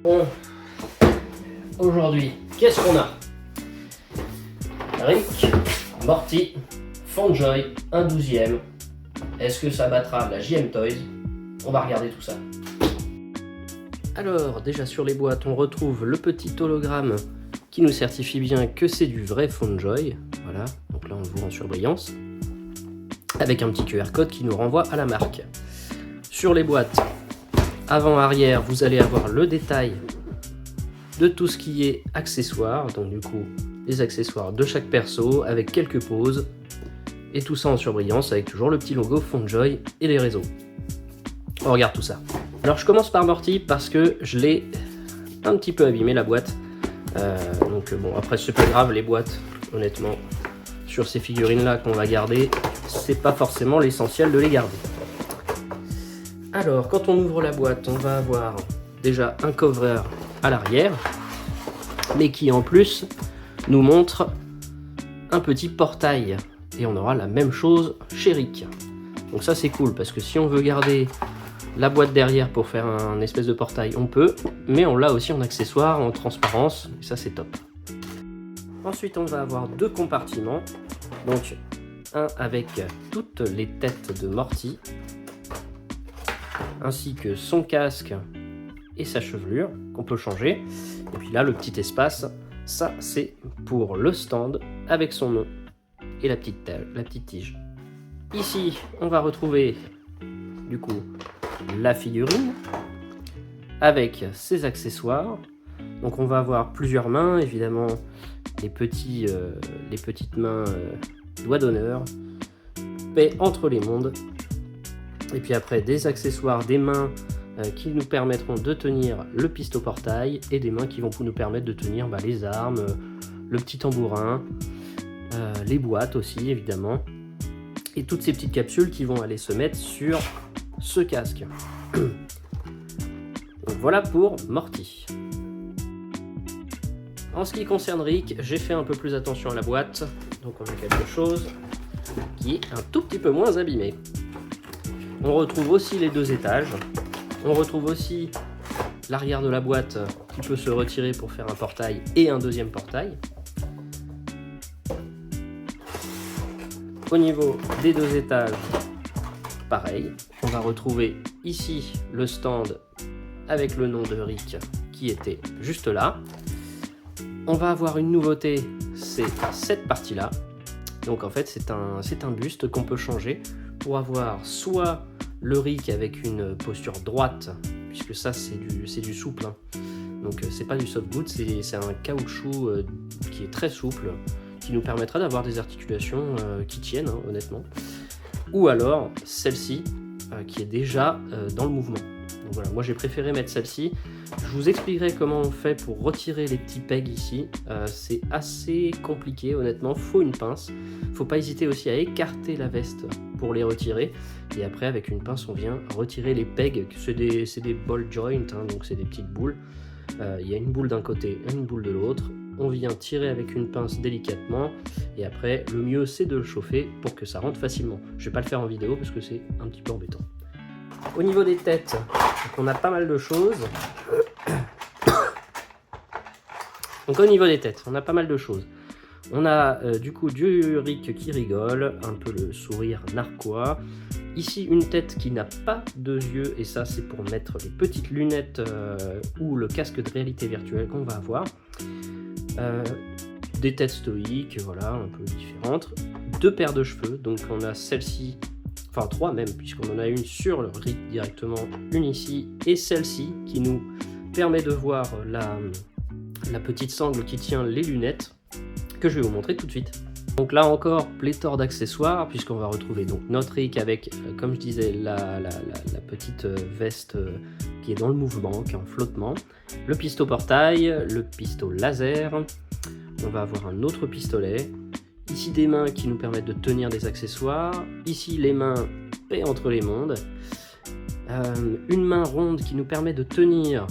Bon, aujourd'hui, qu'est-ce qu'on a? Rick, Morty, Fanjoy, un 12e. Est-ce que ça battra la JM Toys? On va regarder tout ça. Alors, déjà sur les boîtes, on retrouve le petit hologramme qui nous certifie bien que c'est du vrai Fanjoy. Voilà, donc là on le voit en surbrillance. Avec un petit QR code qui nous renvoie à la marque. Sur les boîtes, avant-arrière, vous allez avoir le détail de tout ce qui est accessoires. Donc du coup, les accessoires de chaque perso avec quelques poses. Et tout ça en surbrillance avec toujours le petit logo Fanjoy et les réseaux. On regarde tout ça. Alors je commence par Morty parce que je l'ai un petit peu abîmé la boîte. Donc bon, après c'est pas grave, les boîtes, honnêtement, sur ces figurines là qu'on va garder, c'est pas forcément l'essentiel de les garder. Alors quand on ouvre la boîte, on va avoir déjà un cover à l'arrière, mais qui en plus nous montre un petit portail. Et on aura la même chose chez Rick. Donc ça c'est cool, parce que si on veut garder la boîte derrière pour faire un espèce de portail, on peut, mais on l'a aussi en accessoire, en transparence, et ça c'est top. Ensuite on va avoir deux compartiments, donc un avec toutes les têtes de Morty, ainsi que son casque et sa chevelure, qu'on peut changer. Et puis là le petit espace, ça c'est pour le stand avec son nom et la petite tige. Ici on va retrouver du coup la figurine avec ses accessoires. Donc on va avoir plusieurs mains, évidemment les petites mains doigts d'honneur, paix entre les mondes, et puis après des accessoires, des mains qui nous permettront de tenir le pistoportail, et des mains qui vont nous permettre de tenir les armes, le petit tambourin, les boîtes aussi évidemment, et toutes ces petites capsules qui vont aller se mettre sur ce casque. Donc voilà pour Morty. En ce qui concerne Rick, j'ai fait un peu plus attention à la boîte, donc on a quelque chose qui est un tout petit peu moins abîmé. On retrouve aussi les deux étages, on retrouve aussi l'arrière de la boîte qui peut se retirer pour faire un portail et un deuxième portail. Au niveau des deux étages, pareil, on va retrouver ici le stand avec le nom de Rick qui était juste là. On va avoir une nouveauté, c'est cette partie-là. Donc en fait c'est un buste qu'on peut changer pour avoir soit le Rick avec une posture droite, puisque ça c'est du souple, hein. Donc c'est pas du soft boot, c'est un caoutchouc qui est très souple, qui nous permettra d'avoir des articulations qui tiennent, hein, honnêtement. Ou alors celle-ci qui est déjà dans le mouvement. Donc voilà, moi j'ai préféré mettre celle-ci. Je vous expliquerai comment on fait pour retirer les petits pegs ici. C'est assez compliqué, honnêtement, faut une pince. Faut pas hésiter aussi à écarter la veste pour les retirer. Et après avec une pince on vient retirer les pegs. C'est des ball joints, hein, donc c'est des petites boules. Il y a une boule d'un côté et une boule de l'autre. On vient tirer avec une pince délicatement, et après le mieux c'est de le chauffer pour que ça rentre facilement. Je vais pas le faire en vidéo parce que c'est un petit peu embêtant. Au niveau des têtes, donc on a pas mal de choses. Donc au niveau des têtes, on a pas mal de choses. On a du coup du Rick qui rigole, un peu le sourire narquois. Ici une tête qui n'a pas deux yeux, et ça c'est pour mettre les petites lunettes ou le casque de réalité virtuelle qu'on va avoir. Des têtes stoïques, voilà, un peu différentes. Deux paires de cheveux, donc on a celle-ci, enfin trois même, puisqu'on en a une sur le Rick directement, une ici, et celle-ci qui nous permet de voir la petite sangle qui tient les lunettes, que je vais vous montrer tout de suite. Donc là encore, pléthore d'accessoires, puisqu'on va retrouver donc notre Rick avec, comme je disais, la petite veste qui est dans le mouvement, qui est en flottement, le pisto portail, le pisto laser, on va avoir un autre pistolet, ici des mains qui nous permettent de tenir des accessoires, ici les mains paix entre les mondes, une main ronde qui nous permet de tenir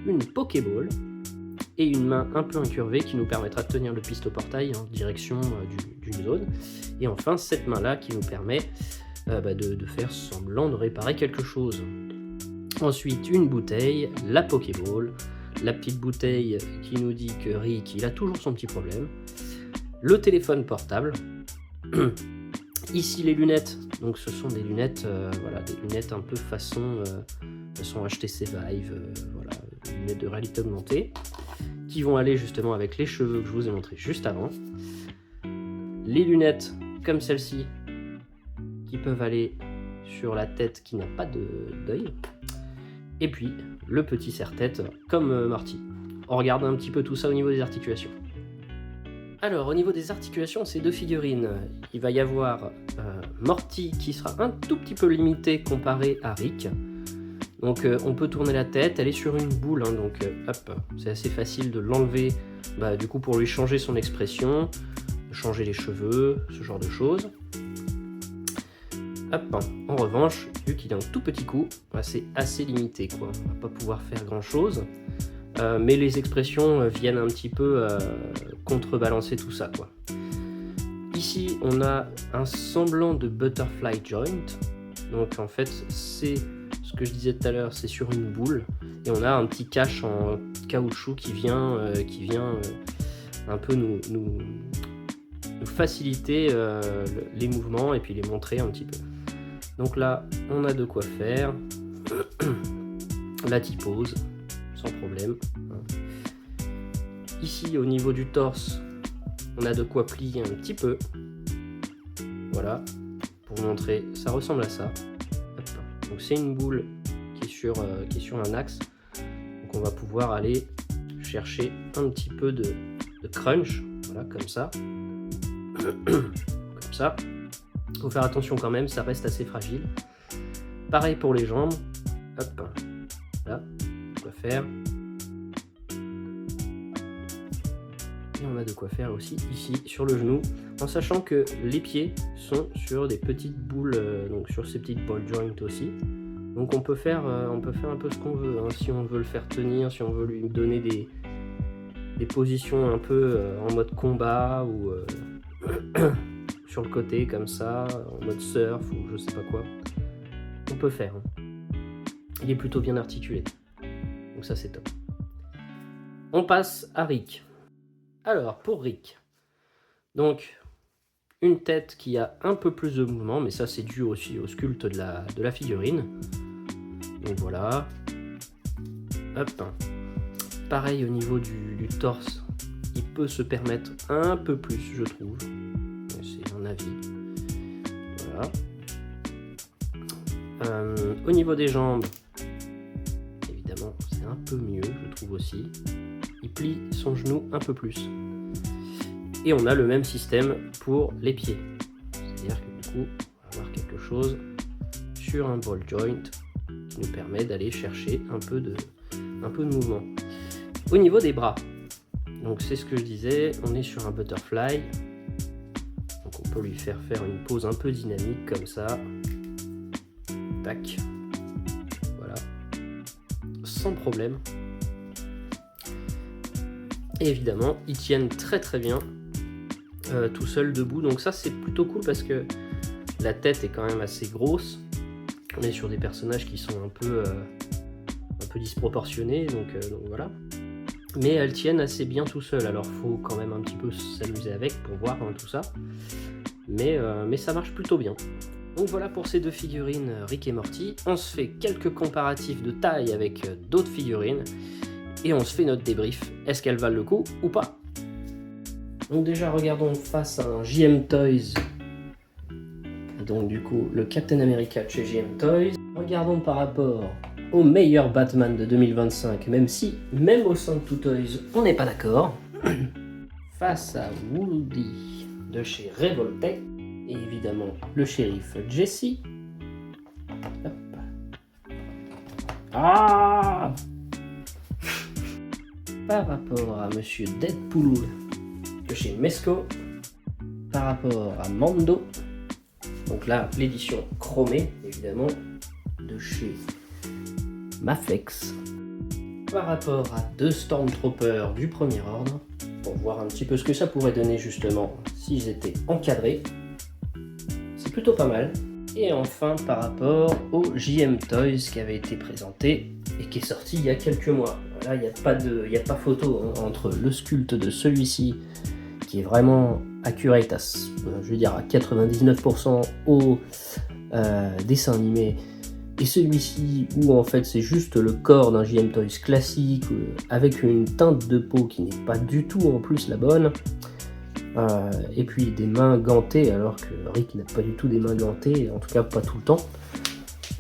une Pokéball, et une main un peu incurvée qui nous permettra de tenir le pistoportail en direction d'une zone. Et enfin cette main là qui nous permet de faire semblant de réparer quelque chose. Ensuite une bouteille, la Pokéball, la petite bouteille qui nous dit que Rick, il a toujours son petit problème. Le téléphone portable. Ici les lunettes, donc ce sont des lunettes, voilà, des lunettes un peu façon HTC Vive, voilà, des lunettes de réalité augmentée, qui vont aller justement avec les cheveux que je vous ai montré juste avant. Les lunettes comme celle-ci, qui peuvent aller sur la tête qui n'a pas d'œil. Et puis le petit serre-tête comme Morty. On regarde un petit peu tout ça au niveau des articulations. Alors au niveau des articulations, ces deux figurines, il va y avoir Morty qui sera un tout petit peu limité comparé à Rick. Donc on peut tourner la tête, elle est sur une boule, hein, donc hop, c'est assez facile de l'enlever du coup pour lui changer son expression, changer les cheveux, ce genre de choses. Hop, en revanche, vu qu'il a un tout petit coup, c'est assez limité, quoi. On va pas pouvoir faire grand chose, mais les expressions viennent un petit peu contrebalancer tout ça, quoi. Ici, on a un semblant de butterfly joint, donc en fait, c'est ce que je disais tout à l'heure, c'est sur une boule, et on a un petit cache en caoutchouc qui vient un peu nous faciliter les mouvements et puis les montrer un petit peu. Donc là, on a de quoi faire. La typose, sans problème. Ici, au niveau du torse, on a de quoi plier un petit peu. Voilà, pour vous montrer, ça ressemble à ça. Hop. Donc c'est une boule qui est sur un axe. Donc on va pouvoir aller chercher un petit peu de crunch, voilà, comme ça. Comme ça. Faut faire attention quand même, ça reste assez fragile. Pareil pour les jambes. Hop. Là, on va faire. Et on a de quoi faire aussi ici sur le genou, en sachant que les pieds sont sur des petites boules, donc sur ces petites ball joints aussi. Donc on peut faire un peu ce qu'on veut, hein, si on veut le faire tenir, si on veut lui donner des positions un peu en mode combat ou sur le côté comme ça, en mode surf ou je sais pas quoi. On peut faire. Il est plutôt bien articulé. Donc ça c'est top. On passe à Rick. Alors pour Rick, donc une tête qui a un peu plus de mouvement, mais ça c'est dû aussi au sculpte de la figurine. Donc voilà. Hop. Pareil au niveau du torse, il peut se permettre un peu plus, je trouve. C'est un avis. Voilà. Au niveau des jambes, évidemment, c'est un peu mieux, je trouve aussi. Il plie son genou un peu plus. Et on a le même système pour les pieds. C'est-à-dire que du coup, on va avoir quelque chose sur un ball joint qui nous permet d'aller chercher un peu de mouvement. Au niveau des bras, donc c'est ce que je disais, on est sur un butterfly. Donc on peut lui faire une pose un peu dynamique comme ça. Tac. Voilà. Sans problème. Et évidemment, ils tiennent très très bien tout seul debout. Donc ça c'est plutôt cool parce que la tête est quand même assez grosse. On est sur des personnages qui sont un peu disproportionnés. Donc voilà. Mais elles tiennent assez bien tout seul. Alors faut quand même un petit peu s'amuser avec pour voir tout ça. Mais ça marche plutôt bien. Donc voilà pour ces deux figurines Rick et Morty. On se fait quelques comparatifs de taille avec d'autres figurines. Et on se fait notre débrief. Est-ce qu'elles valent le coup ou pas? Donc déjà regardons face à un JM Toys. Donc du coup le Captain America de chez JM Toys. Regardons par rapport au meilleur Batman de 2025, même au sein de Two Toys, on n'est pas d'accord. Face à Woody de chez Revoltech, et évidemment le shérif Jesse. Hop. Ah Par rapport à Monsieur Deadpool de chez Mesco, par rapport à Mando, donc là l'édition chromée évidemment de chez Mafex, par rapport à deux Stormtroopers du premier ordre, pour voir un petit peu ce que ça pourrait donner justement s'ils étaient encadrés. C'est plutôt pas mal. Et enfin par rapport au JM Toys qui avait été présenté et qui est sorti il y a quelques mois. Là, il n'y a pas photo hein, entre le sculpte de celui-ci, qui est vraiment accurate à, je veux dire, à 99% au dessin animé, et celui-ci où en fait c'est juste le corps d'un JM Toys classique avec une teinte de peau qui n'est pas du tout en plus la bonne, et puis des mains gantées alors que Rick n'a pas du tout des mains gantées, en tout cas pas tout le temps.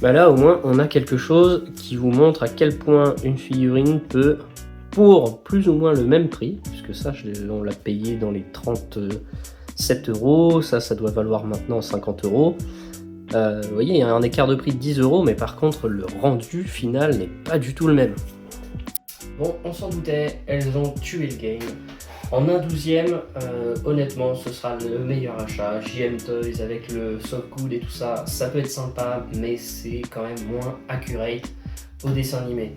Bah là au moins on a quelque chose qui vous montre à quel point une figurine peut, pour plus ou moins le même prix, puisque ça on l'a payé dans les 37 €, ça doit valoir maintenant 50 €. Vous voyez, il y a un écart de prix de 10 €, mais par contre le rendu final n'est pas du tout le même. Bon, on s'en doutait, elles ont tué le game. En un 12e, honnêtement, ce sera le meilleur achat. JM Toys avec le soft good et tout ça, ça peut être sympa, mais c'est quand même moins accurate au dessin animé.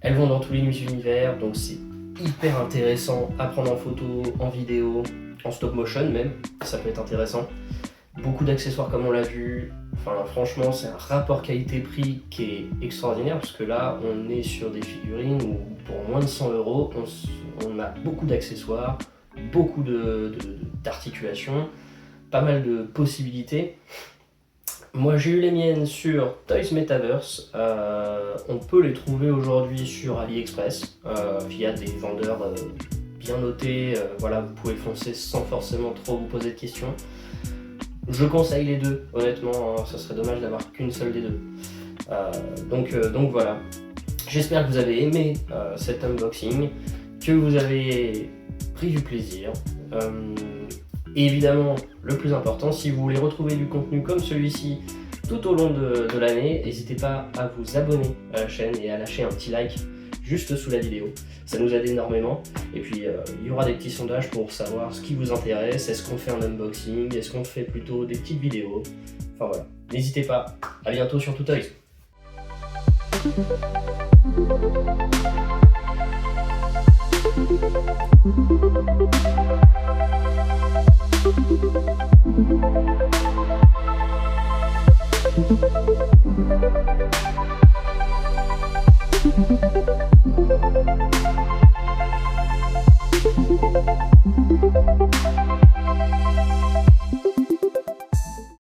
Elles vont dans tous les univers, donc c'est hyper intéressant à prendre en photo, en vidéo, en stop motion même, ça peut être intéressant. Beaucoup d'accessoires comme on l'a vu, enfin franchement c'est un rapport qualité-prix qui est extraordinaire parce que là on est sur des figurines où pour moins de 100 € on a beaucoup d'accessoires, beaucoup d'articulations, pas mal de possibilités. Moi j'ai eu les miennes sur Toys Metaverse, on peut les trouver aujourd'hui sur AliExpress via des vendeurs bien notés, voilà, vous pouvez foncer sans forcément trop vous poser de questions. Je conseille les deux, honnêtement, hein, ça serait dommage d'avoir qu'une seule des deux. Donc voilà, j'espère que vous avez aimé cet unboxing, que vous avez pris du plaisir. Et évidemment, le plus important, si vous voulez retrouver du contenu comme celui-ci tout au long de l'année, n'hésitez pas à vous abonner à la chaîne et à lâcher un petit like juste sous la vidéo, ça nous aide énormément. Et puis il y aura des petits sondages pour savoir ce qui vous intéresse, est-ce qu'on fait un unboxing, est-ce qu'on fait plutôt des petites vidéos, enfin voilà, n'hésitez pas, à bientôt sur Two Toys. Thank you.